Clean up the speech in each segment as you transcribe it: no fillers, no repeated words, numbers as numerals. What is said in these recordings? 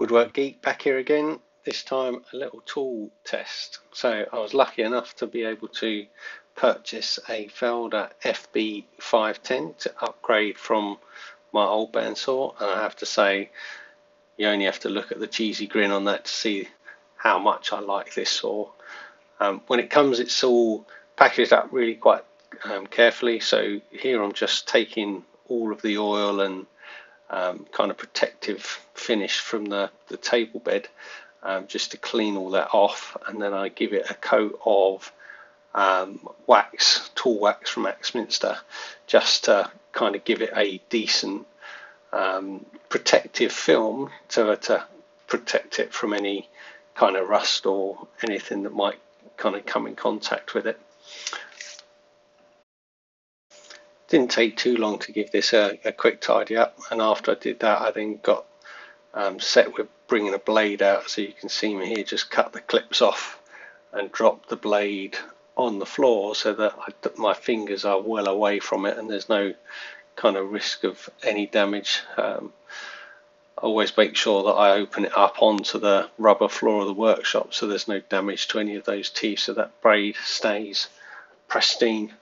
Woodwork Geek back here again, this time a little tool test. So I was lucky enough to be able to purchase a Felder FB510 to upgrade from my old bandsaw, and I have to say you only have to look at the cheesy grin on that to see how much I like this saw. When it comes, it's all packaged up really quite carefully, so here I'm just taking all of the oil and kind of protective finish from the table bed, just to clean all that off, and then I give it a coat of wax, tool wax from Axminster, just to kind of give it a decent protective film to protect it from any kind of rust or anything that might kind of come in contact with it. Didn't take too long to give this a quick tidy up, and after I did that I then got set with bringing a blade out, so you can see me here just cut the clips off and drop the blade on the floor so that my fingers are well away from it and there's no kind of risk of any damage. I always make sure that I open it up onto the rubber floor of the workshop so there's no damage to any of those teeth, so that blade stays pristine.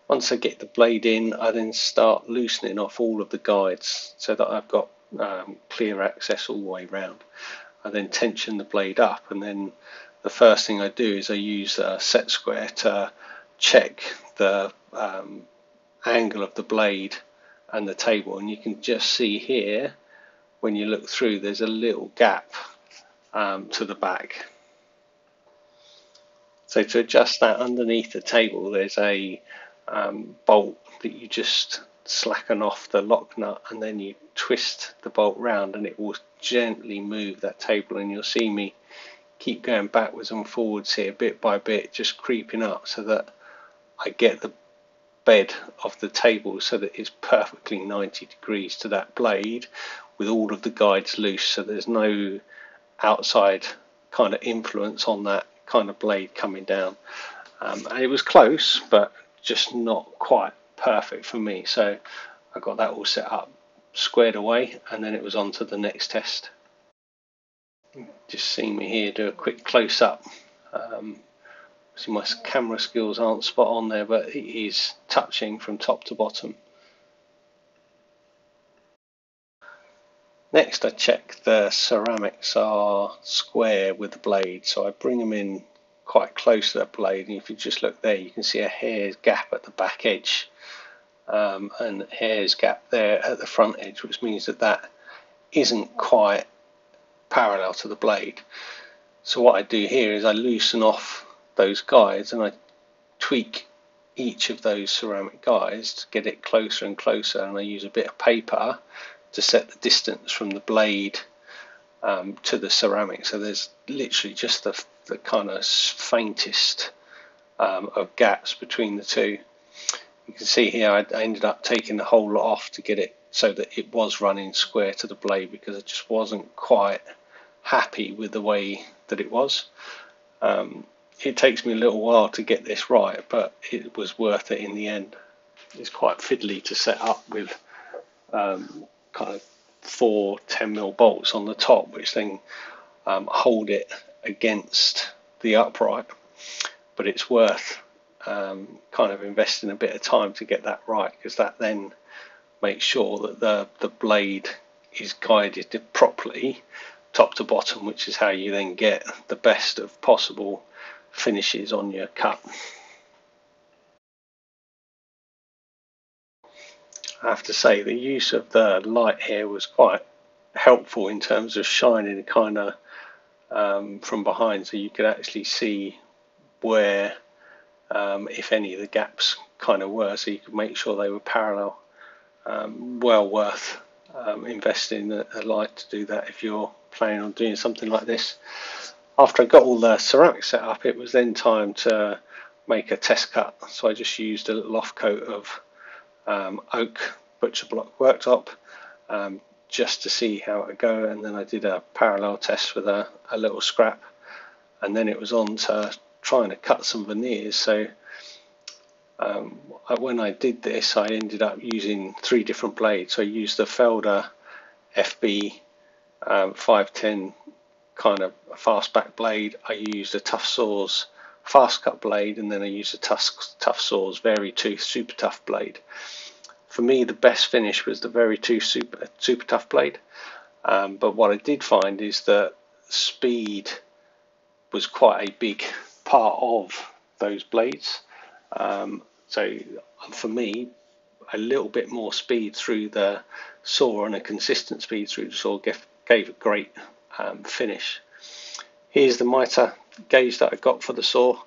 Once I get the blade in, I then start loosening off all of the guides so that I've got clear access all the way round. I then tension the blade up, and then the first thing I do is I use a set square to check the angle of the blade and the table, and you can just see here when you look through there's a little gap to the back. So to adjust that, underneath the table there's a bolt that you just slacken off the lock nut, and then you twist the bolt round and it will gently move that table, and you'll see me keep going backwards and forwards here bit by bit, just creeping up so that I get the bed of the table so that it's perfectly 90 degrees to that blade with all of the guides loose, so there's no outside kind of influence on that kind of blade coming down. And it was close, but just not quite perfect for me, so I got that all set up, squared away, and then it was on to the next test. Just see me here do a quick close-up. See, my camera skills aren't spot on there, but it is touching from top to bottom. Next I check the ceramics are square with the blade, so I bring them in quite close to that blade, and if you just look there you can see a hair's gap at the back edge and a hair's gap there at the front edge, which means that that isn't quite parallel to the blade. So what I do here is I loosen off those guides and I tweak each of those ceramic guides to get it closer and closer, and I use a bit of paper to set the distance from the blade to the ceramic, so there's literally just the kind of faintest of gaps between the two. You can see here I ended up taking the whole lot off to get it so that it was running square to the blade, because I just wasn't quite happy with the way that it was. It takes me a little while to get this right, but it was worth it in the end. It's quite fiddly to set up with kind of 4 10mm bolts on the top, which then hold it against the upright, but it's worth kind of investing a bit of time to get that right, because that then makes sure that the blade is guided properly top to bottom, which is how you then get the best of possible finishes on your cut. I have to say the use of the light here was quite helpful in terms of shining kind of from behind, so you could actually see where if any of the gaps kind of were, so you could make sure they were parallel. Well worth investing a light to do that if you're planning on doing something like this. After I got all the ceramics set up, it was then time to make a test cut, so I just used a little off coat of oak butcher block worktop just to see how it would go, and then I did a parallel test with a little scrap, and then it was on to trying to cut some veneers. So when I did this I ended up using 3 different blades. So I used the Felder FB510 kind of a fast back blade. I used a Tough Saws fast cut blade, and then I used a Tough Saws Very Tooth super tough blade. For me, the best finish was the Very Tooth super tough blade, but what I did find is that speed was quite a big part of those blades. So for me, a little bit more speed through the saw and a consistent speed through the saw gave a great finish. Here's the mitre gauge that I got for the saw.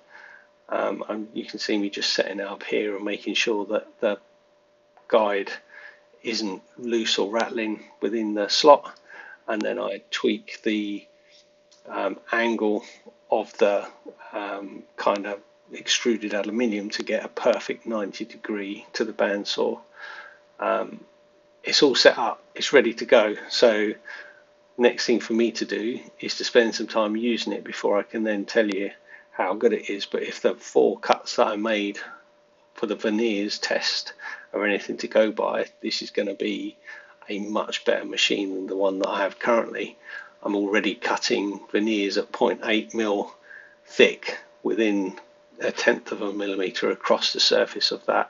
And you can see me just setting it up here and making sure that the guide isn't loose or rattling within the slot, and then I tweak the angle of the kind of extruded aluminium to get a perfect 90-degree to the bandsaw. It's all set up, it's ready to go. So next thing for me to do is to spend some time using it before I can then tell you how good it is. But if the 4 cuts that I made for the veneers test are anything to go by, this is going to be a much better machine than the one that I have currently. I'm already cutting veneers at 0.8mm thick within 1/10 of a millimetre across the surface of that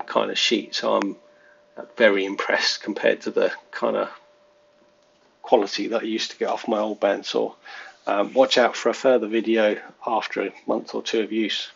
kind of sheet. So I'm very impressed compared to the kind of quality that I used to get off my old bandsaw. Watch out for a further video after a month or two of use.